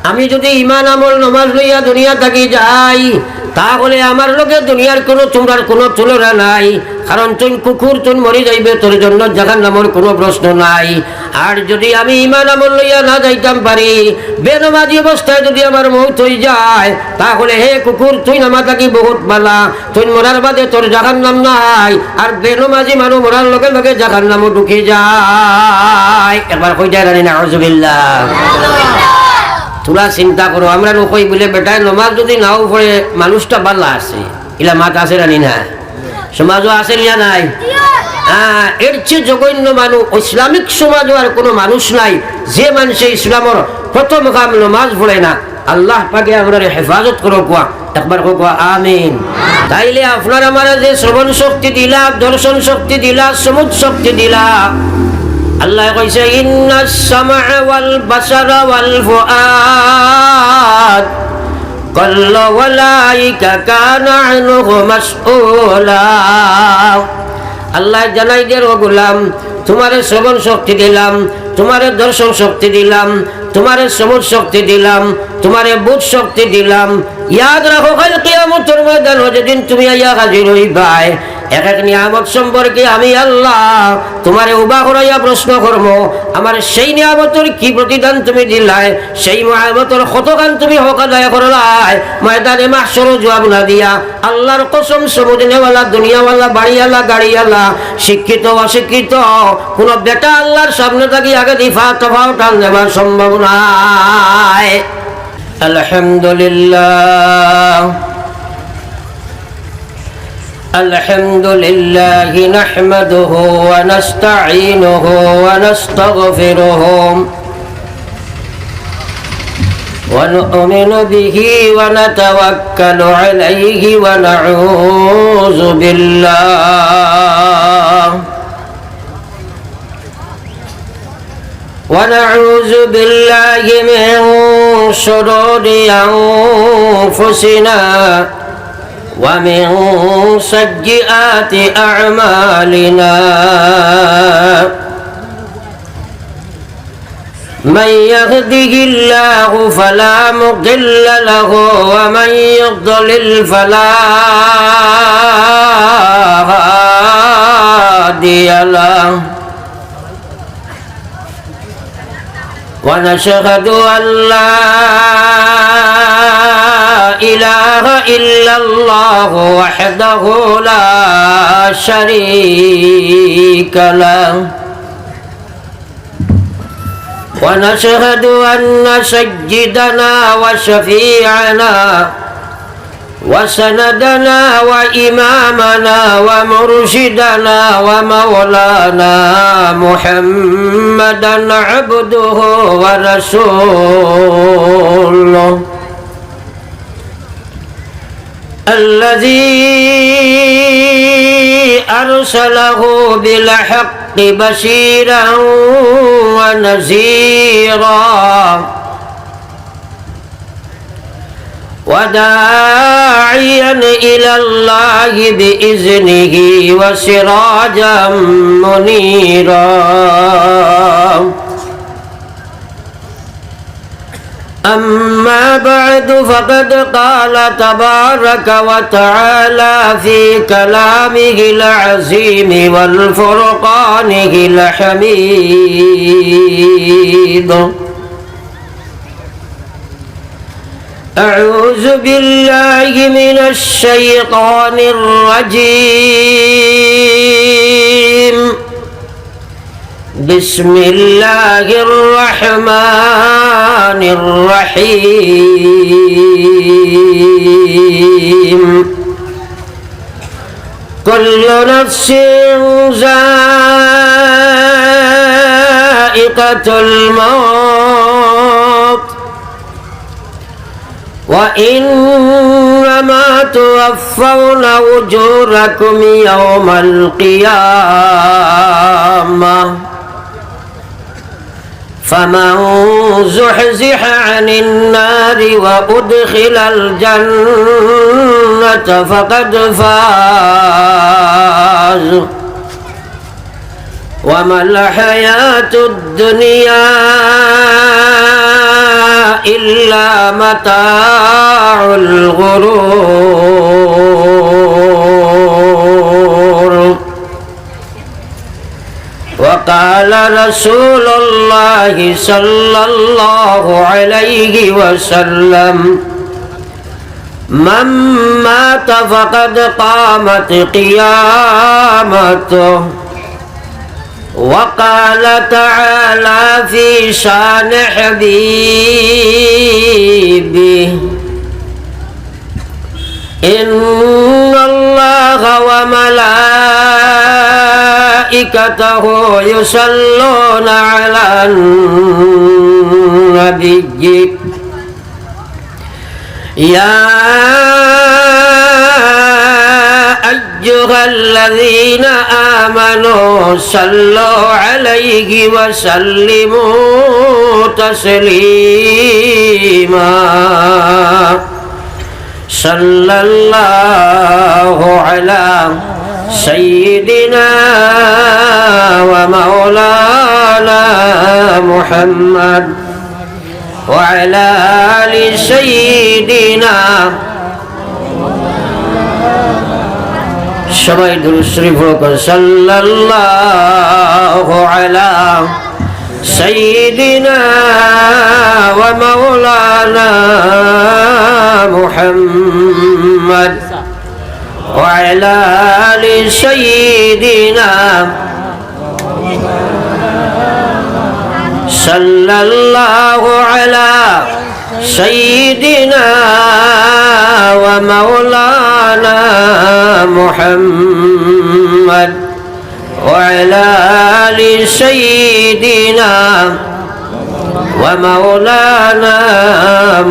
আমি যদি ঈমান আমল নামাজ লইয়া দুনিয়া থাকি যাই তাহলে আমার লগে দুনিয়ার তোমরার কোনো তুলনা নাই, কারণ তুই কুকুর তুই মরি যাইবে, তোর জন্য জাহান্নামের কোনো প্রশ্ন নাই। আর যদি আমি ঈমান আমল লইয়া না যাইতাম পারি, বেনমাজি অবস্থায় যদি আমার মৌত হয়ে যায়, তাহলে হে কুকুর তুই নামা থাকি বহুত বালা, তুই মরার বাদে তোর জাহান্নাম নাই। আর বেনমাজি মানুষ মরার লগে লগে জাহান্নামও ঢুকে যায়। এবার কই যায় না নাউজুবিল্লাহ। তোরা চিন্তা করো, আমরা নকই বলে বেটায় নমাজ যদি নাও পড়ে মানুষটা বাল্লা আছে, ইলা মাত আছে রানি না, সমাজও আছে না নাই? এর চেয়ে জঘন্য মানুষ ইসলামিক সমাজও আর কোনো মানুষ নাই যে মানুষে ইসলামের প্রথম কাম নমাজ পড়ে না। আল্লাহ পাকে আমরা হেফাজত করো, কোয়া একবার কোয়া আমিন। তাইলে আপনার আমার যে শ্রবণ শক্তি দিলা, দর্শন শক্তি দিলা, সমুদ শক্তি দিলা, আল্লাহ কইছে ইন্নাস সামআ ওয়াল বাসারা ওয়াল ফুআদ কুল্লু উলাইকা কানা আনহু মাসউলা। আল্লাহ জানাই দে ও গোলাম, তোমারে শ্রবণ শক্তি দিলাম, তোমারে দর্শন শক্তি দিলাম, তোমারে সমুদ শক্তি দিলাম, তোমারে বুঝ শক্তি দিলাম। ইয়াদ রাখো কাল কিয়ামতের ময়দানে যেদিন তুমি আইয়া হাজির হইবাই, এক এক নিয়ামত সম্পর্কে আমি আল্লাহ তোমারে উবা করাইয়া প্রশ্ন করবো, আমার সেই নিয়ামতের কি প্রতিদান তুমি দিলাই, সেই নিয়ামতের কতখান তুমি হক আদায় করলাই, ময়দানে মাহশর জবাব না দিয়া আল্লাহর কসম সমুদিনেওয়ালা, দুনিয়াওয়ালা, বাড়িওয়ালা, গাড়িওয়ালা, শিক্ষিত অশিক্ষিত কোন বেটা আল্লাহর সামনে থাকি আগে দিফা তফাও টান দেওয়ার সম্ভব নাই। আলহামদুলিল্লাহ الحمد لله نحمده ونستعينه ونستغفره ونؤمن به ونتوكل عليه ونعوذ بالله من شرور أنفسنا ومن سيئات أعمالنا، من يهده الله فلا مضل له ومن يضلل فلا هادي له، ونشهد أن لا إله إلا الله وحده لا شريك له، ونشهد أن سيدنا وشفيعنا وسندنا وإمامنا ومرشدنا ومولانا محمدا عبده ورسوله الذي أرسله بالحق بشيرا ونذيرا وداعيا إلى الله بإذنه وسراجا منيرا. أما بعد فقد قال تبارك وتعالى في كلامه العظيم والفرقانه الحميد: أعوذ بالله من الشيطان الرجيم. بسم الله الرحمن الرحيم. كل نفس ذائقة الموت وإنما توفون أجوركم يوم القيامة فمن زحزح عن النار وأدخل الجنة فقد فاز وما الحياة الدنيا إلا متاع الغرور. وقال رسول الله صلى الله عليه وسلم من مات فقد قامت قيامته. وقال تعالى في شان حبيبه إن الله وملائكته يصلون على النبي يا أيها الذين آمنوا صلوا عليه وسلموا تسليما. صلى الله على سيدنا ومولانا محمد وعلى آل سيدنا সবাই দুরূদ শরীফ পড়ুন। সাল্লাল্লাহু আলা সাইয়্যিদিনা ওয়া মাওলানা মুহাম্মদ ওয়া আলা আলি সাইয়্যিদিনা সাল্লাল্লাহু আলা سيدنا ومولانا محمد وعلى آل سيدنا ومولانا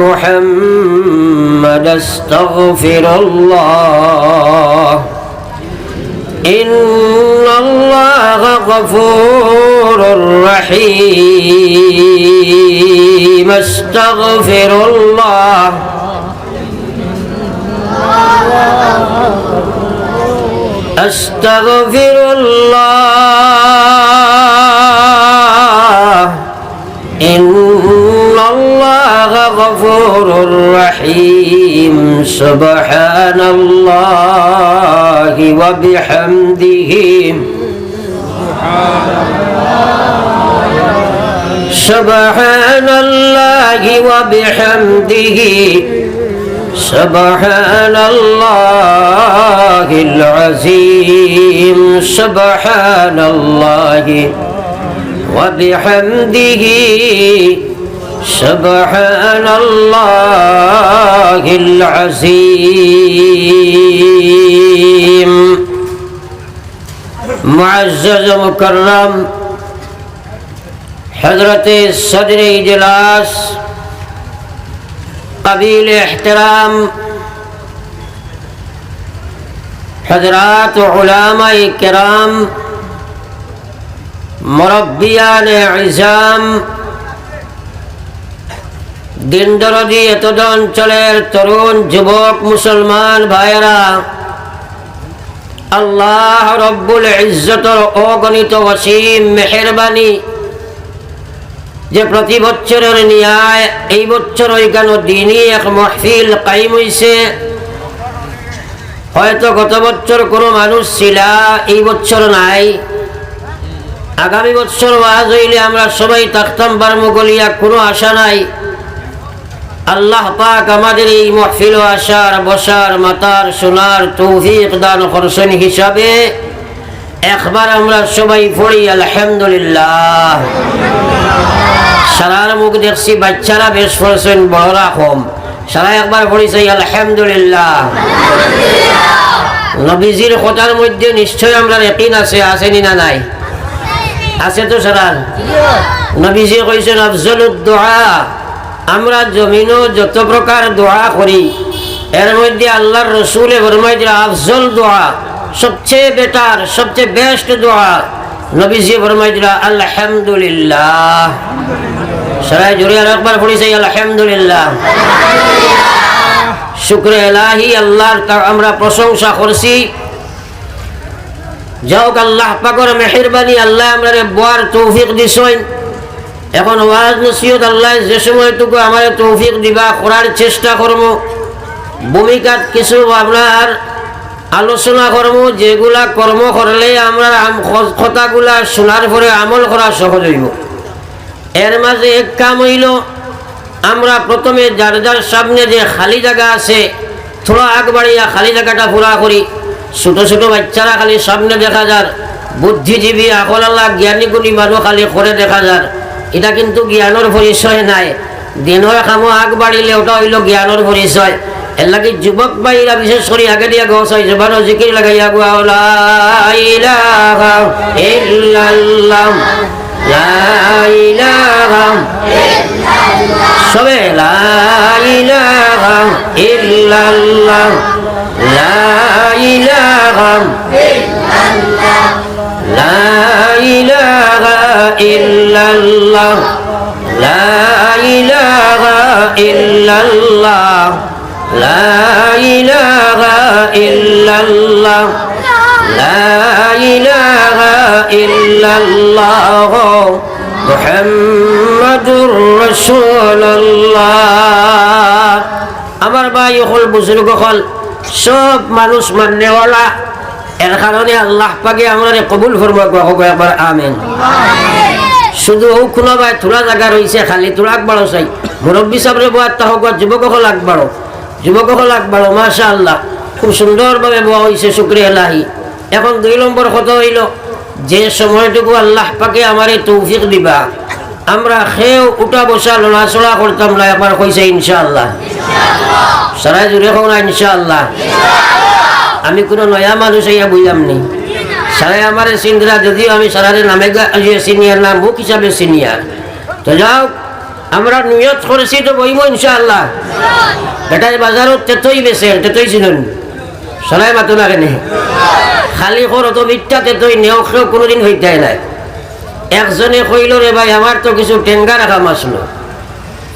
محمد. استغفر الله إن الله غفور رحيم. استغفر الله استغفر الله إن الله غفور رحيم. سبحان الله وبحمده سبحان الله وبحمده سبحان الله العظيم. سبحان الله وبحمده سبحان الله العظيم. معزز مكرم حضرت صدر اجلاس قبیل احترام حضرات علماء کرام مربیان عظام দিন দরদি এতদ অঞ্চলের তরুণ যুবক মুসলমান ভাইয়েরা, আল্লাহ রব্বুল ইজ্জতের অগণিত অসীম মেহেরবানি যে প্রতি বছরের ন্যায় এই বছর ওইখানে দিনই এক মাহফিল কায়েম হইছে। হয়তো গত বছর কোনো মানুষ ছিল, এই বছর নাই। আগামী বছর ওয়াজ হইলে আমরা সবাই থাকতাম বারমুগলিয়া, কোনো আশা নাই। আল্লাহ পাক আমাদের এই মাহফিল আসার বসার মাতার শোনার তৌফিক দান করছেন হিসাবে একবার আমরা সবাই পড়ি আলহামদুলিল্লাহ। সারার মুখ দেখছি বাচ্চারা বেশ পড়ছেন, বড়রা কম। সারা একবার পড়িছে আলহামদুলিল্লাহ। নবীজির কথার মধ্যে নিশ্চয় আমরা ইয়াকিন আছে, আসেনি না নাই? আছে তো সারার। নবীজি কইছেন আফজলুদ দুআ, আমরা জমিনও যত প্রকার দোয়া করি এর মধ্যে আল্লাহর রসুলে ফরমাইছেন আফজল দোয়া, সবচেয়ে বেটার সবচেয়ে বেস্ট দোয়া নবীজি ফরমাইছেন আলহামদুলিল্লাহ। সবাই জোরে আর একবার পড়িছে আলহামদুলিল্লাহ। শুকরে ইলাহি, আল্লাহর আমরা প্রশংসা করছি। যাওক আল্লাহ পাকের মেহেরবানি, আল্লাহ আমরারে বোয়ার তৌফিক দিছেন। এখন ওয়াজ নসিহত আল্লাহ যে সময়টুকু আমার তৌফিক দিবা করার চেষ্টা করব। ভূমিকাত কিছু আপনার আলোচনা করব, যেগুলা কর্ম করলে আমরা কথাগুলা শোনার পরে আমল করা সহজ হইব। এর মাঝে এক কাম হইল, আমরা প্রথমে যার যার সামনে যে খালি জায়গা আছে থোড়া আগ বাড়িয়া খালি জায়গাটা পুরা করি। ছোটো ছোটো বাচ্চারা খালি সামনে দেখা যার, বুদ্ধিজীবী আকল আল্লাহ জ্ঞানী গুণী মানুষ খালি করে দেখা যার, এটা কিন্তু জ্ঞানের পরিচয় নাই। দিনের কামো আগ বাড়িলে ওটা হইল জ্ঞানের পরিচয়। এর লাগে যুবক ভাইরা বিশেষ করে আগে দিয়া গছাই জবানো জিকির লাগাইয়া গুয়া লা ইলাহা ইল্লাল্লাহ লা ইলাহা ইল্লাল্লাহ, সবে লা ইলাহা ইল্লাল্লাহ লা ইলাহা ইল্লাল্লাহ লা ইলাহা ইল্লাল্লাহ লা ইলাহা ইল্লাল্লাহ লা ইলাহা ইল্লাল্লাহ লা ইলাহা ইল্লাল্লাহ মুহাম্মাদুর রাসূলুল্লাহ। আমার ভাই হল বুজুর্গ হল সব মানুষ মাননেওয়ালা, এর কারণে আল্লাহ পাকে আমরা কবুল করবো একবার আমিন। শুধু ও কোনো ভাই তোলা জায়গা রয়েছে খালি তোলা আকবারও চাই মুরব্বী সাহেবের বোয়ারটা হোক, যুবক হল আকবারও, যুবক হল আকবারও মাশা আল্লাহ খুব সুন্দরভাবে বোয়া হয়েছে, শুক্রিয়া লাহি। এখন 2 নম্বর কথা হইল, যে সময়টুকু আল্লাহ পাকে আমার তৌফিক দিবা আমরা খেয়েও উঠা বসা লড়াচড়া করতাম না, একবার কইছে ইনশাআল্লাহ, সারাই জুড়ে হোক না ইনশাআল্লাহ। আমি কোনো নয়া মানুষ ইয়া বুঝলাম নি, সারাই আমার সিনিয়র, যদিও আমি সারারে নামে সিনিয়র না, মুখ হিসাবে সিনিয়র। তো যাও আমরা নিয়ত করেছি তো বইব ইনশাআল্লাহ। বেটাই বাজারত তেতই বেছে, তেতই চিনুন সারাই মাতো না কেনে খালি করো তো মিথ্যা তেতই নেও খেয়েও কোনোদিন হইতে নাই। একজনে কইল রে ভাই আমার তো কিছু টেঙ্গা রাখা মাসলো,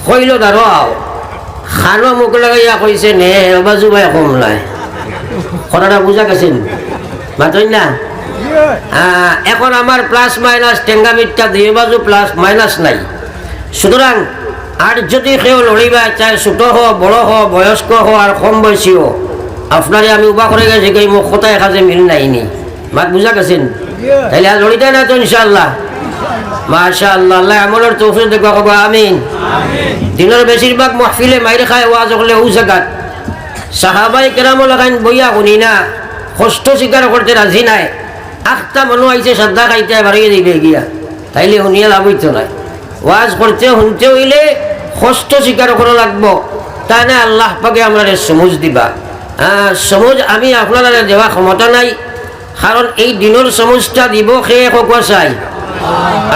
কইল দাঁড়াও খানো মুখ লাগাইয়া কইছে নে বাজু ভাই কম নাই, কথাটা বুঝা গেছেন মাতই না। এখন আমার প্লাস মাইনাস টেঙ্গা মিথ্যা 2 বাজু প্লাস মাইনাস নাই। সুতরাং আর যদি কেউ লড়িবা চাই ছোট হো বড় হো বয়স্ক হো আর কম বয়সী হো, আপনারে আমি উবা করে গেছি এই মুখ কথায় কাজে মিল নাইনি, মাত বুঝা গেছেন। তাইলে আর লড়িতে না তো ইনশাআল্লাহ মাশাআল্লাহ। আল্লাহ আমলের তৌফিক দেখবা কবা আমিন। দিনের বেশিরভাগ মাহফিলে মাইর খায় ওয়াজ হলে ও জায়গাত সাহাবাই কেরামও লাগাইন বইয়া শুনি না, কষ্ট স্বীকার করতে রাজি নাই। 8টা মানুষ আইছে শ্রদ্ধা খাইতে বাড়িয়ে দিবে গিয়া, তাইলে শুনিয়া লাভ হইতো নাই। ওয়াজ করতে শুনতে হইলে কষ্ট স্বীকার করা লাগবো, তাই না আল্লাহ পাকে আমরা সমুজ দিবা। সমুজ আমি আপনারা দেওয়া ক্ষমতা নাই, কারণ এই দিনের সমুজটা দিব খেয়ে কোয়া চাই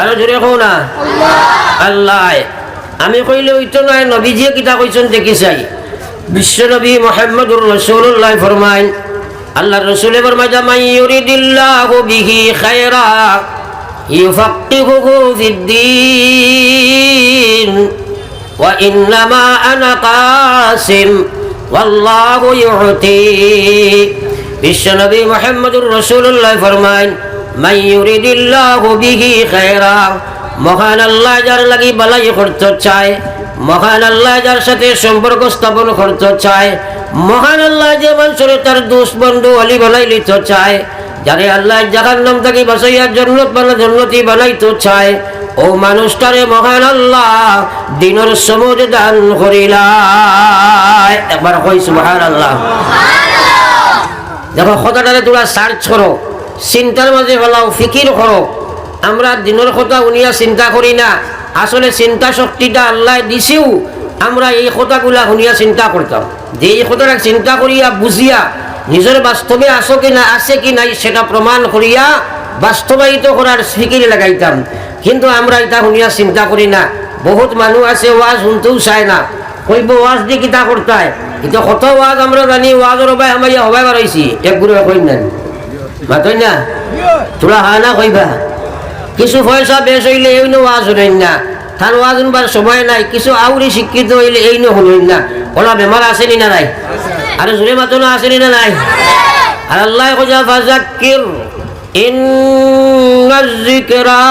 আরো জোরে কো না আল্লাহ। আমি কইলে হইতো নাই, নবীজিয়ে কিতা কইছেন দেখি চাই। বিশ্বনবী মুহাম্মদুর রাসূলুল্লাহ ফরমাইন, আল্লাহ রাসূলে ফরমায় মান ইউরিদিল্লাহু বিহি খায়রা ইউফাক্কিহুহু ফিদ্দীন ওয়া ইন্নামা আনা কাসিম ওয়াল্লাহু ইউতি। বিশ্বনবী মুহাম্মদুর রাসূলুল্লাহ ফরমাইন মান ইউরিদিল্লাহু বিহি খায়রা, মহান আল্লাহ যার লাগি বালাই করতে চায়, মহান আল্লাহ যার সাথে সম্পর্ক স্থাপন করতে চায়, মহান আল্লাহ যে মানুষের তার দোস্ত বন্ধু অলি বানাই লিতে চায়, যারে আল্লাহ জাহান্নাম থেকে বাঁচাইয়া জান্নাতি বানাইতে চায়, ও মানুষটারে মহান আল্লাহ দিনের সমুজ দান করিলায়। একবার কই সুবহানাল্লাহ। দেখো কথাটারে তোরা সার্চ করো, চিন্তার মাঝে ফেলাও, ফিকির করো। আমরা দিনের কথা উনিয়া চিন্তা করি না, আসলে চিন্তা শক্তিটা আল্লাহ দিছেও, আমরা এই কথাগুলা শুনিয়া চিন্তা করতাম, যে এই কথাটা চিন্তা করিয়া বুঝিয়া নিজের বাস্তবে আছে কি নাই সেটা প্রমাণ করিয়া বাস্তবায়িত করার ফিকির লাগাইতাম। কিন্তু আমরা এটা শুনিয়া চিন্তা করি না। বহুত মানুষ আছে ওয়াজ শুনতেও চায় না, কইব ওয়াজ দিয়ে কিতা করতায়, কিন্তু কত ওয়াজ আমরা জানি, ওয়াজের ভাই আমার হবাই বাড়াইছি এক গুরু কই না মাতই না তোরা হা না কইবা। কিছু পয়সা বেশ হইলে এই ওয়াজ শুনেন না, তার ওয়াজ শুনবার সময় নাই। কিছু আউরি শিক্ষিত হইলে এই শুনেন না। ওলা বেমার আসেনি না নাই? আর জোরে মাতো না আসেনি না নাই? আর আল্লাহ কইয়া ফাযাক্কির ইন্নায যিকরা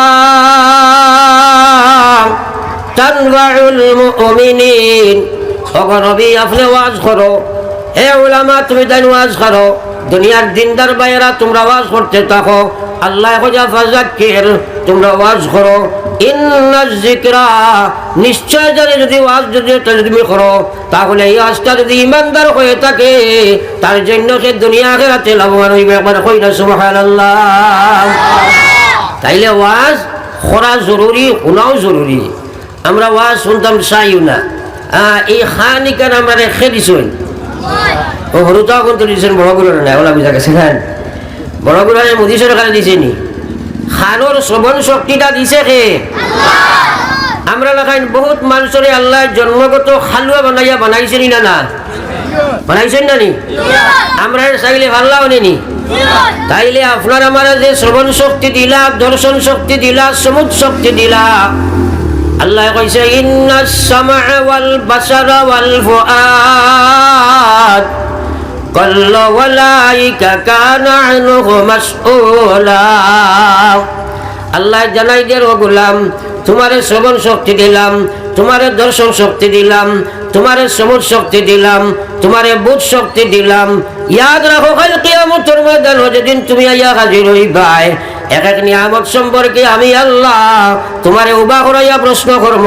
তানফাউল মুমিনিন। ওগো নবী আপনি ওয়াজ করো, হে উলামা তুমি তাই ওয়াজ করো, দুনিয়ার দিনদার ভাইয়েরা তোমরা ওয়াজ করতে থাকো। আল্লাহ কইয়া ফাযাক্কির, তোমরা ওয়াজ করো। ইন্নাজ যিকরা, নিশ্চয় জানি যদি ওয়াজ যদি তুমি করো তাহলে এই ওয়াজটা যদি ইমানদার হয়ে থাকে তার জন্য সে দুনিয়া আখিরাতে লাভবান হইবে। একবার কই না সুবহানাল্লাহ। তাইলে ওয়াজ করা জরুরি, শোনাও জরুরি। আমরা ওয়াজ শুনতাম চাইও না, এই খানিকান আমরা রেখে দিছই। ও হরুতাও কিন্তু দিচ্ছেন বড় গুলো না, ওলা বুঝা গেছে খান বড় গুলো মোদী সরকারে দিছে নি? খানোর শ্রবণ শক্তিটা দিছে কে? আমরা লেখাই বহুত মানুষের আল্লাহ জন্মগত খালুয়া বানাইয়া বানাইছেন না, না বানাইছেন না নি? আমরা চাইলে ভাল্লাও নি? তাইলে আপনার আমার যে শ্রবণ শক্তি দিলা, দর্শন শক্তি দিলা, সমুদ শক্তি দিলা, আল্লাহ কইছে ইন্নাস সামআ ওয়াল বাসারা ওয়াল ফুআদ কাল্লা ওয়ালাইকা কানা আনহু মাসউলা। আল্লাহ জানাই দেন ও গোলাম, তোমারে শ্রবণ শক্তি দিলাম, তোমারে দর্শন শক্তি দিলাম, তোমারে সমুদ শক্তি দিলাম, তোমারে বুধ শক্তি দিলাম। ইয়াদ রাখো কাল কিয়ামতের ময়দানে যেদিন তুমি আইয়া হাজির হইবাই, এক এক নিয়ামত সম্পর্কে আমি আল্লাহ তোমারে উবা করাইয়া প্রশ্ন করব।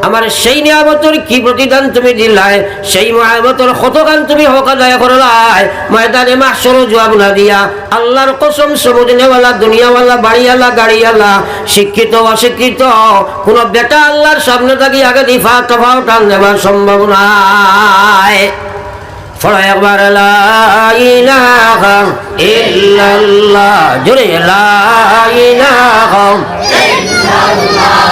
আমার সেই নিয়ামতের কি প্রতিদান তুমি দিলাই, সেই নিয়ামতের কতখান তুমি হক আদায় করলাই, ময়দানে মাহশর জবাব না দিয়া আল্লাহর কসম সমুদ নেওয়ালা, দুনিয়াওয়ালা, বাড়িওয়ালা, গাড়িওয়ালা, শিক্ষিত অশিক্ষিত কোন বেটা আল্লাহর সামনে থাকি আগে দিফা তফাও টান দেওয়া সম্ভব নাই। ফলো একবার লা ইলাহা ইল্লাল্লাহ, জোরে লা ইলাহা ইল্লাল্লাহ,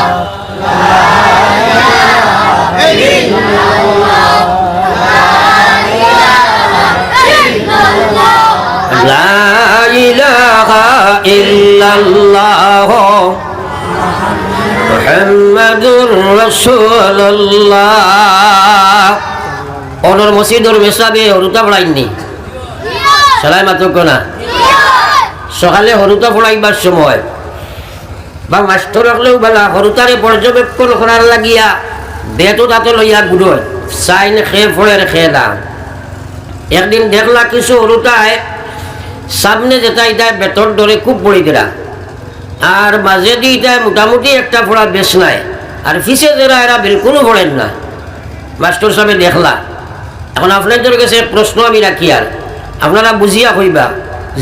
লা ইলাহা ইল্লাল্লাহ মুহাম্মাদুর রাসূলুল্লাহ। অনর মসজিদর মেসাবে হরুতা পড়াইনি সালাই মাত্র না, সকালে হরুতা পড়াইবার সময় বা মাস্টার রাখলেও বেলা হরুতারে পর্যবেক্ষণ করার লাগিয়া বেতো তাতে লইয়া গুড়োয় চাইন খেয়ে ফলের খেয়ে দাম। একদিন দেখলা কিছু হরুতায় সামনে যেটা ইটায় বেতর দরে খুব পড়ি দিলা, আর মাঝে দিয়ে ইটায় মোটামুটি একটা ফোড়া বেশ নাই, আর ফিসে যারা এরা বিলকুলও পড়েন না। মাস্টার সাহেব দেখলা। এখন আপনাদের কাছে প্রশ্ন আমি রাখি, আর আপনারা বুঝিয়া কইবা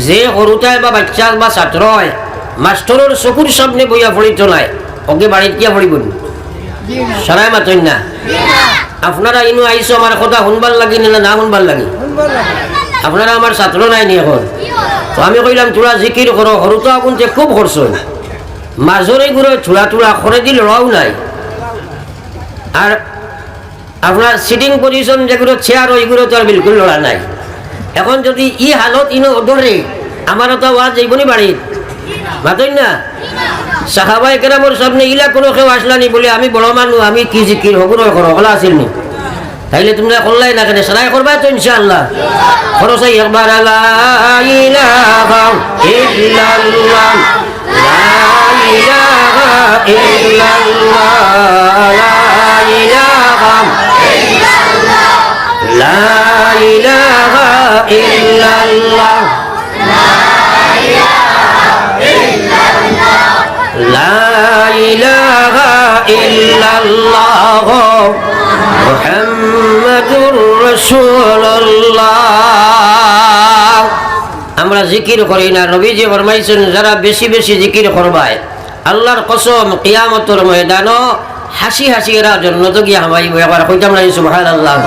যে সৰুতাই বা বাচ্চা বা ছাত্র হয় মাস্টরের চকুর সামনে বইয়া পড়িত নাই, ওকে বাড়িত গিয়া পড়িব সারাই মাতইন না? আপনারা ইনু আইসো আমার কথা শুনবার লাগি না না শুনবার লাগি? আপনারা আমার ছাত্র নাই নি এখন? তো আমি কইলাম তোরা জিকির করো, সৰুতা কোনতে খুব করছ, মাজরে ঘুরে ছোড়া টোড়া করে দিল রাও নাই। আর আপনার সিটিং পজিশন যেগুলো চেয়ার ওইগুলো তো আর বিলকুল লড়া নাই। এখন যদি ই হালত ইনো ধরে আমারও তো ওয়াজ যাইবনি বাড়িত, মাতই না? সাহাবায়ে কেরামের সামনে ইলা কোনো কেউ আসলানি বলে আমি বড় মানুষ, আমি কি জিকির হগুলো করো ওলা আসিল নি? তাইলে তোমরা করলাই না কেন? সারাই করবা তো ইনশাআল্লাহ। খরচাই একবার লা ইলাহা ইল্লাল্লাহ, লা ইলাহা ইল্লাল্লাহ, লা ইলাহা লা ইলাহা ইল্লাল্লাহ, লা ইলাহা ইল্লাল্লাহ মুহাম্মাদুর রাসূলুল্লাহ। আমরা জিকির করি না, নবীজি ফরমাইছেন যারা বেশি বেশি জিকির করবায় আল্লাহর কসম কিয়ামতের ময়দানও হাসি হাসি এরা জন্নত গিয়া হামাইব। একবার কইতাম না সুবহানাল্লাহ?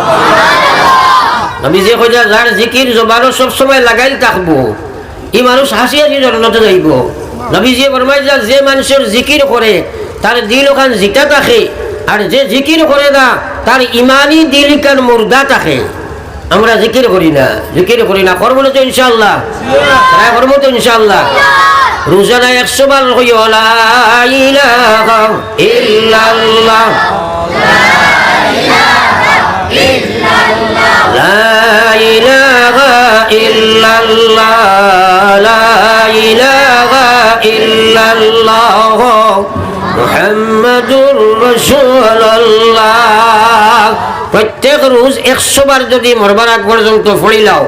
নবীজি কইয়া যার জিকির জবানও সব সময় লাগাইল থাকবো ই মানুষ হাসি হাসি জন্নতে যাইব। নবীজি ফরমাইছেন যে মানুষের জিকির করে তার দিল ওখান জিতা থাকে, আর যে জিকির করে না তার ইমানি দিল কান মুর্দা থাকে। আমরা জিকির করি না, জিকির করি না, করবো না তো ইনশাআল্লাহ? করবো তো ইনশাআল্লাহ? রোজানা 100 বার কইও লা ইলাহা ইল্লাল্লাহ, লা ইলাহা ইল্লাল্লাহ, লা ইলাহা ইল্লাল্লাহ মুহাম্মাদুর রাসূলুল্লাহ। প্রত্যেক রোজ 100 বার যদি মরবার আগ পর্যন্ত পড়িলাও,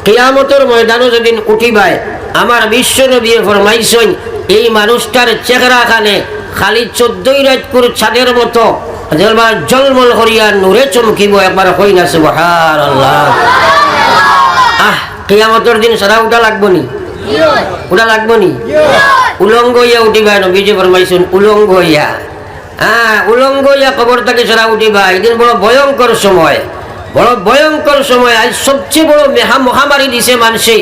কিয়ামতের ময়দানে যেদিন উঠিবাই, আমার বিশ্ব নবী ফরমাইছেন এই মানুষটার চেহারা খানে খালি 14 রাতপুর ছাদের মতো জলমল করিয়া নূরে চমকিব। একবার কই না সুবহানাল্লাহ। কিয়ামতের দিন সারা উঠা লাগবো নি? উঠা লাগবো নি? উলঙ্গ হইয়া উঠিবা, নবীজি ফরমাইছেন উলঙ্গ হইয়া। উলঙ্গ হইয়া কবর থেকে সারা উঠিবা। এদিন বড় ভয়ঙ্কর সময়, বড় ভয়ঙ্কর সময়। আজ সবচেয়ে বড় মহামারী দিছে মানুষে।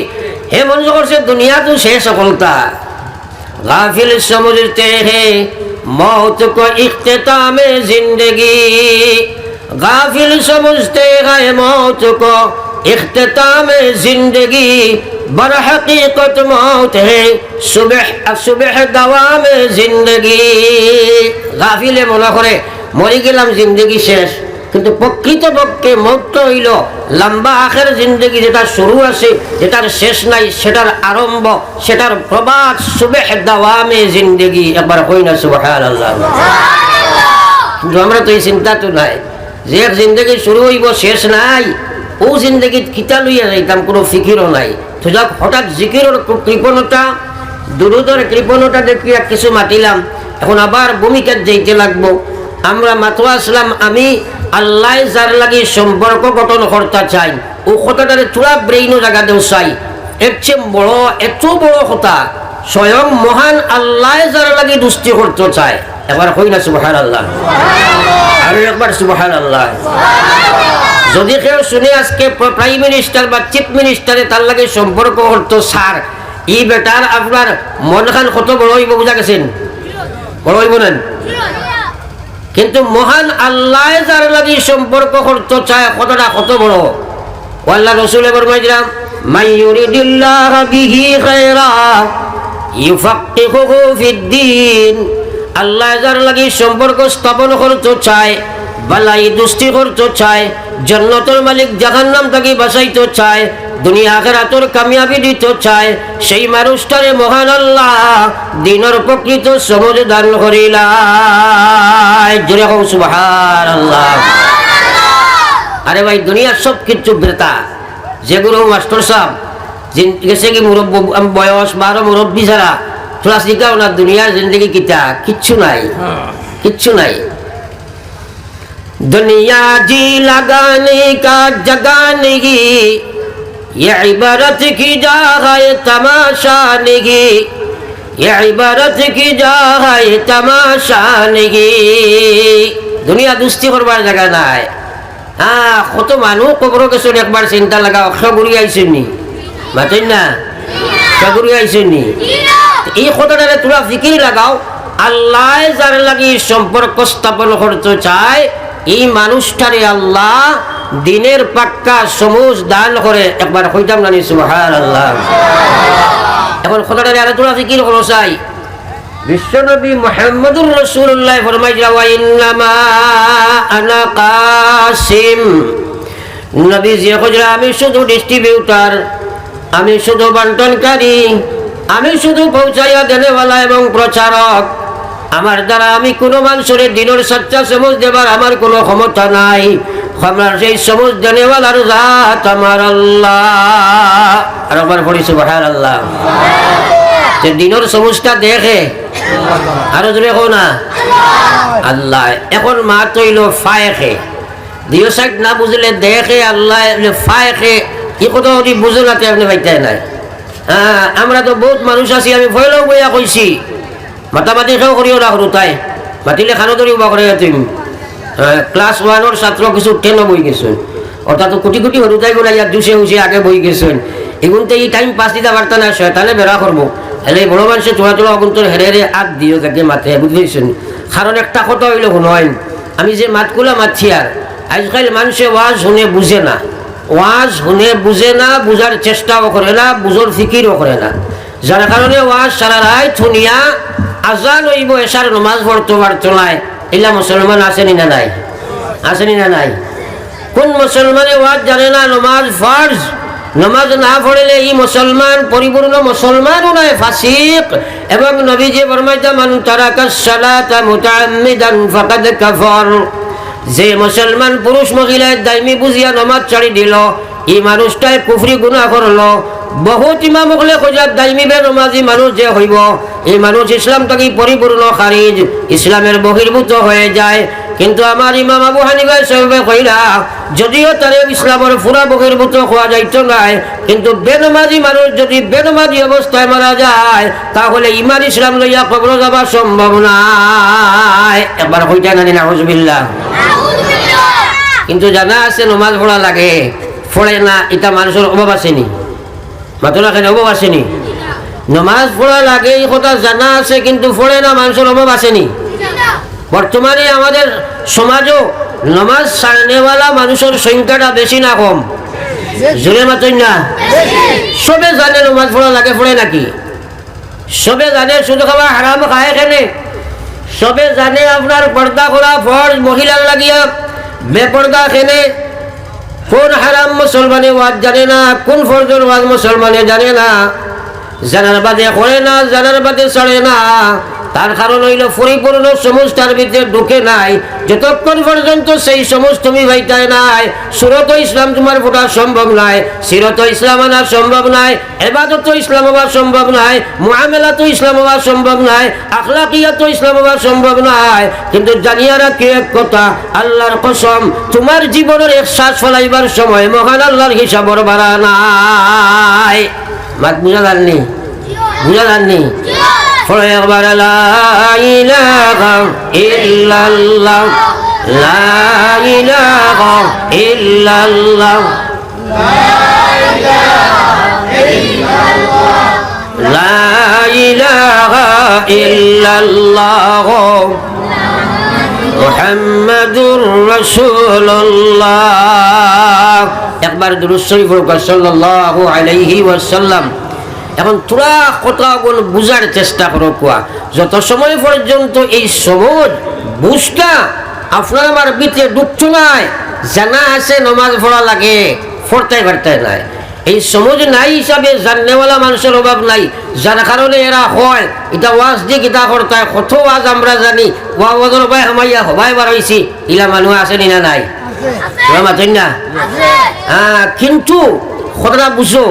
হে মনে করছে দুনিয়া তো শেষ সফলতা। গাফিল সমঝতে হে मौत को इख्तिताम जिंदगी, गाफिल समझते हैं मौत को इख्तिताम जिंदगी, बरहकीकत मौत है सुबह सुबह दवाम जिंदगी। গাফিলে মনে করে মরে গেলাম, জিন্দগি শেষ, কিন্তু প্রকৃতপক্ষে মৌত হইল লম্বা আখের জিন্দগি, যেটা শুরু আছে, যেটার শেষ নাই, সেটার আরম্ভ, সেটার প্রবাদ সুবেহ দাওয়ামে জিন্দগি। একবার কই না সুবহানাল্লাহ। কিন্তু আমরা তো এই চিন্তা তো নাই যে এক জিন্দগি শুরু হইব শেষ নাই, ও জিন্দগি কিতা লইয়া যাইতাম, কোনো ফিকিরও নাই। তো যাক, হঠাৎ জিকিরের কৃপণতা, দুরুদের কৃপণতা দেখিয়া কিছু মাতিলাম, এখন আবার ভূমিকার যাইতে লাগবো। আমরা মাতোয়া আসলাম, আমি আল্লাহ যার লাগি সম্পর্ক গঠন করতে চাই, ও কথাটারে থোড়া ব্রেইনও জায়গা দেও চাই। এর চেয়ে বড়, এত বড় কথা, স্বয়ং মহান আল্লাহ যার লাগি দুষ্টি করতে চায়। একবার কই না সুবহানাল্লাহ। আর একবার সুবহানাল্লাহ। যদি কেউ শুনে আজকে প্রাইম মিনিস্টার বা চিফ মিনিস্টারে তার লাগে সম্পর্ক করতো স্যার, এই বেটার আপনার মন খান কত বড় হইব, বুঝা গেছেন? বড় হইব না? কিন্তু মহান আল্লাহ যার লাগি সম্পর্ক করতে চায়, কতটা কত বড়। আল্লাহ রাসূল ফরমাইলেন, মান ইউরিদিল্লাহু বিহি খায়রা ইউফাক্কিহুহু ফিদ্দীন। আল্লাহ যার লাগি সম্পর্ক স্থাপন করতে চায়, বালাই দুষ্টি করতে চায়, জান্নাতের মালিক জাহান্নাম থেকে বাঁচাইতে চায়, দুনিয়া আখিরাতের কামিয়াবি দিতে চায়, সেই মানুষটারে মহান আল্লাহ দিনের প্রকৃত সমঝ দান করিলাই। জোরে হোক সুবহানাল্লাহ। আরে ভাই, দুনিয়ার সব কিছু বৃথা। যেগুলো মাস্টার সাহেব গেছে কি মুরব্বী বয়স 12 মুরব্বী ছাড়া থোড়া শিখাও না, দুনিয়ার জিন্দগি কিতা কিচ্ছু নাই, কিচ্ছু নাই। दुनिया जी लगाने का जगह नहीं, ये इबारत की जा है तमाशा नहीं, ये इबारत की जा है तमाशा नहीं। दुनिया दुस्ती करবার জায়গা নাই। কত মানুষ কবর গেছে, একবার চিন্তা লাগাও, সগুরি আইছেন নি? মাতেন না, সগুরি আইছেন নি? এই কথাটারে তোরা ফিকির লাগাও। আল্লাহ যার লাগি সম্পর্ক স্থাপন করতে চায়, এই মানুষটারে আল্লাহ দিনের পাক্কা সমুজ দান করে। একবার কইতাম না সুবহানাল্লাহ। এখন কথাটারে আরো তোরা ফিকির করো চাই। বিশ্বনবী মুহাম্মদুর রাসূলুল্লাহ ফরমাইলেন, ওয়া ইন্নামা আনা কাসিম। নবী জি কইরা, আমি শুধু ডিস্ট্রিবিউটর, আমি শুধু বন্টনকারী, আমি শুধু পৌঁছাইয়া দেনেওয়ালা এবং প্রচারক। আমার দ্বারা আমি কোনো মানুষের দিনের সচ্চা সমঝ দেবার আমার কোনো ক্ষমতা নাই। আমার সেই সমঝ দেনেওয়ালার জাত আমার আল্লাহ। আর আমার পড়ি সুবহানাল্লাহ। যে দিনের সমঝটা দেখে, আরো জোরে কও না আল্লাহ। এখন মা তৈল ফায়েখে, দিও সাইড না বুঝলে দেখে আল্লাহ, ফায়েখে কি কথা যদি বুঝে না আপনি পাইতে নাই। আমরা তো বহুত মানুষ আছি, আমি ভয়লেও বইয়া কইছি, মাতামাতি খেয়েও করিও না সরু তাই মাতিলে খানো ধরি বা করে তুমি। ক্লাস 1-র ছাত্র কিছু 10 বই গেছেন, অর্থাৎ কোটি কোটি সরু তাই বলে ইয়ার জুসে হুসে আগে বই গেছেন। এগুনতে এই টাইম পাস দিতে পারত না, শয়তানে বেড়া করবো। এলে বড় মানুষের চোরা চোরা অগুন্তর হেরে হেরে আগ দিও যাকে মাথে, বুঝতেছেন? কারণ একটা কথা হইল শুনয়, আমি যে মাতগুলা মাতছি, আর আজকাল মানুষে ওয়াজ শুনে বুঝে না, ওয়াজ শুনে বুঝে না, বুঝার চেষ্টাও করে না, বুঝোর ফিকিরও করে না। যার কারণে ওয়াজ সারা রাত শুনিয়া আজান হইব, এশার নমাজ পড়তে পারতো নাই। এলা মুসলমান আসেনি না নাই? আসেনি না নাই? কোন মুসলমানে ওয়াজ জানে না নমাজ ফরজ, নমাজ না পড়লে এই মুসলমান পরিপূর্ণ মুসলমানও নয়, ফাসিক। এবং নবীজি ফরমাইতা মান তারাকাস সালাতা মুতাআম্মিদান ফাকাদ কাফার, যে মুসলমান পুরুষ মহিলায় দাইমি বুঝিয়া নমাজ ছাড়ি দিল, এই মানুষটাই কুফরি গুনাহ করলো। বহুত ইমাম হলে খোঁজার দাইমি বেনমাজি মানুষ যে হইব, এই মানুষ ইসলাম থেকে পরিপূর্ণ খারিজ, ইসলামের বহির্ভূত হয়ে যায়। কিন্তু আমার ইমাম আবু হানিফা সাহেবে কইলা, যদিও তার ইসলামের পুরা বহির্ভূত হওয়া যাইত নাই, কিন্তু বেনমাজি মানুষ যদি বেনমাজি অবস্থায় মারা যায়, তাহলে ইমান ইসলাম লইয়া কবর যাওয়া সম্ভব নাই। একবার হইতা নানি নাউজুবিল্লাহ। কিন্তু জানা আছে নমাজ পড়া লাগে, পড়ে না, এটা মানুষের অভাব আসেনি, মাত্র এখানে অভাব আসেনি। নমাজ পড়া লাগে এই কথা জানা আছে, কিন্তু পড়ে না, মানুষের অভাব আসেনি। বর্তমানে আমাদের সমাজও নমাজ ছাড়নেওয়ালা মানুষের সংখ্যাটা বেশি না কম? জোরে মাতই না? সবে জানে নমাজ পড়া লাগে, পড়ে নাকি? সবে জানে শুধু খাওয়া হারাম খায় এখানে, সবে জানে আপনার পর্দা করা ফরজ মহিলার লাগিয়া বেপর্দা খেনে। কোন হারাম মুসলমানে ওয়াজ জানে না, কোন ফরজের ওয়াজ মুসলমানে জানে না, জানার বাদে করে না, জানার বাদে চড়ে না। তার কারণ হইল পরিপূর্ণ সমাজ তার ভিতরে ঢুকে নাই। যতক্ষণ পর্যন্ত সেই সমাজ তুমি ভাইটায় নাই, সুরত ইসলাম তোমার ফোটা সম্ভব নাই, সিরত ইসলাম আনা সম্ভব নাই, ইবাদত ইসলাম হওয়া সম্ভব নাই, মুআমালাত ইসলাম হওয়া সম্ভব নাই, আখলাকিয়াত ইসলাম হওয়া সম্ভব নাই। কিন্তু জানিয়া রাখি এক কথা, আল্লাহর কসম, তোমার জীবনের এক শ্বাস ফলাইবার সময় মহান আল্লাহর হিসাবর বাড়া নাই। মাত বুঝা যাননি? বুঝা যাননি? একবার লা ইলাহা ইল্লাল্লাহ, লা ইলাহা ইল্লাল্লাহ, লা ইলাহা ইল্লাল্লাহ, মুহাম্মাদুর রাসূলুল্লাহ। একবার দুরূদ শরীফ পড়ো সাল্লাল্লাহু আলাইহি ওয়াসাল্লাম। এখন তোরা কথাগুলো বুঝার চেষ্টা করো। কোয়া যত সময় পর্যন্ত এই সমাজ বুঝটা আপনার আমার ভিতরে ঢুকতো নাই, জানা আছে নমাজ পড়া লাগে, পড়তে পারতে নাই, এই সমাজ নাই হিসাবে জাননেওয়ালা মানুষের অভাব নাই। যার কারণে এরা হয় এটা ওয়াজ দিয়ে গীতা করতে হয়। কত ওয়াজ আমরা জানি, ওয়াজের ভাই হামাইয়া হবাই বার হয়েছি, ইলা মানুষ আসেনি না নাই? না? হ্যাঁ, কিন্তু কথাটা বুঝো,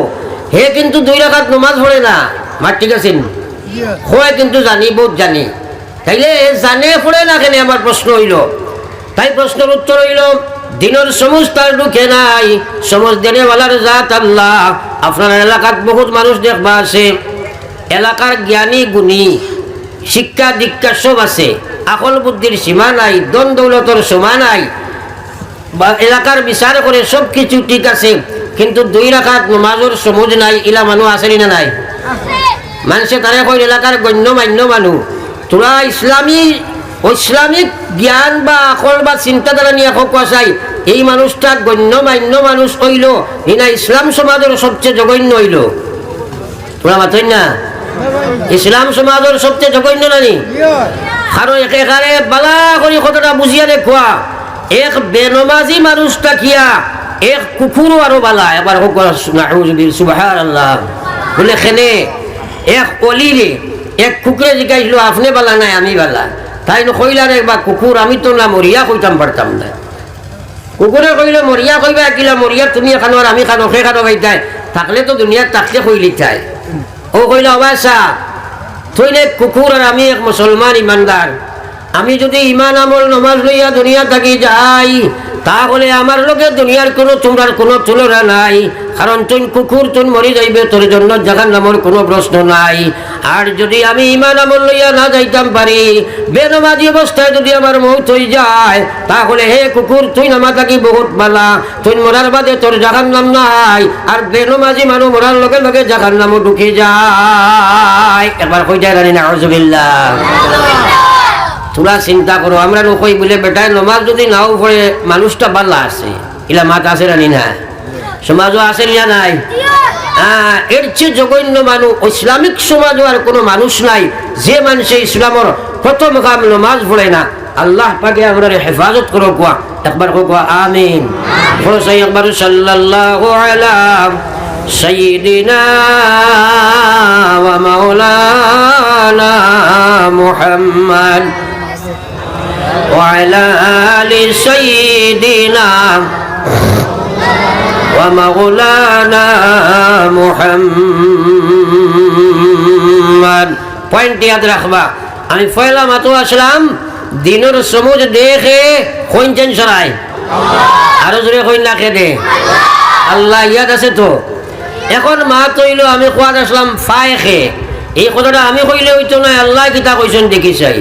হে কিন্তু 2 রাকাত নমাজ পড়ে না, মার ঠিক আছেন? হয় কিন্তু জানি, বহুত জানি, তাইলে জানে পড়ে না কেন? আমার প্রশ্ন হইল। তাই প্রশ্নের উত্তর হইল, দিনের সমজ তার ঢুকে নাই, সমজ দেনেওয়ালার জাত আল্লাহ। আপনার এলাকাত বহুত মানুষ দেখবা আছে, এলাকার জ্ঞানী গুণী, শিক্ষা দীক্ষা সব আছে, আকল বুদ্ধির সীমা নাই, দন দৌলতর সীমা নাই, বা এলাকার বিচার করে সব কিছু ঠিক আছে, কিন্তু 2 রাকাত নমাজের সমজ নাই। ইলা মানুষ আসেনি না নাই? মানুষে তারা কই এলাকার গণ্য মান্য মানুষ। তোরা ইসলামিক জ্ঞান বা আকল বা চিন্তাধারা নিয়ে কোয়া চাই, এই মানুষটা গণ্য মান্য মানুষ হইল না ইসলাম সমাজের সবচেয়ে জঘন্য হইল? তোরা মাতই না? ইসলাম সমাজের সবচেয়ে জঘন্য নানি? কারণ একেবারে বালা করে কথাটা বুঝিয়া দেখুয়া, এক বেনমাজি মানুষটা কিয়া এক কুকুরও আরো বালা। এবার সুবহানাল্লাহ বলে খেনে এক অলিরে এক কুকুরে জিজ্ঞাসিল, আপনি বালা নাই আমি বালা? তাই কইলার একবার কুকুর, আমি তো না মরিয়া কইতাম পারতাম না। কুকুরে কইল মরিয়া কইবা কিলা, মরিয়া তুমি এখানো আর আমি খানো, সে খানো গাইতাই থাকলে তো দুনিয়ার তাকলে কইলি চাই। ও কইল অবাসা থইলে কুকুর আর আমি এক মুসলমান ইমানদার, আমি যদি ইমান আমল নমাজ লইয়া দুনিয়া থাকি যাই, তাহলে আমার লোকে দুনিয়ার কোনো তোমরার কোনো তুলনা নাই। কারণ তুই কুকুর, তুই মরি যাইবে, তোর জন্য জাহান্নামের কোনো প্রশ্ন নাই। আর যদি আমি ইমান আমল লইয়া না যাইতাম পারি, বেনমাজি অবস্থায় যদি আমার মৌত হয়ে যায়, তাহলে হে কুকুর তুই নামা থাকি বহুত বালা, তুই মরার বাদে তোর জাহান্নাম নাই। আর বেনমাজি মানুষ মরার লগে লগে জাহান্নামও ঢুকে যায়। একবার কই যায় রানি নাউজুবিল্লাহ। তোরা চিন্তা করো, আমরা নকই বলে বেটায় নমাজ যদি নাও পড়ে মানুষটা বাল্লা আছে, ইলা মাত আছে রানি না? সমাজও আছে না নাই? এর চেয়ে জঘন্য মানুষ ইসলামিক সমাজও আর কোনো মানুষ নাই যে মানুষে ইসলামের প্রথম কাম নমাজ পড়ে না। আল্লাহ পাকে আমরা হেফাজত করো। কোয়া একবার কোয়া আমিন। একবার সাল্লাল্লাহু আলা سيدنا ومولانا محمد وعلى آل سيدنا ومولانا محمد পয়েন্ট ইয়াদ রাখবা আমি পয়লা মাতো আসলাম দিনের সমুজ দেখে কইছেন সরাই আরো জোরে কইন না খেদে আল্লাহ ইয়াদ আছে তো এখন মা তৈল আমি কোয়াদ আসলাম ফায়ে খে এই কথাটা আমি কইলে হইতো না আল্লাহ কিতা কইছেন দেখি চাই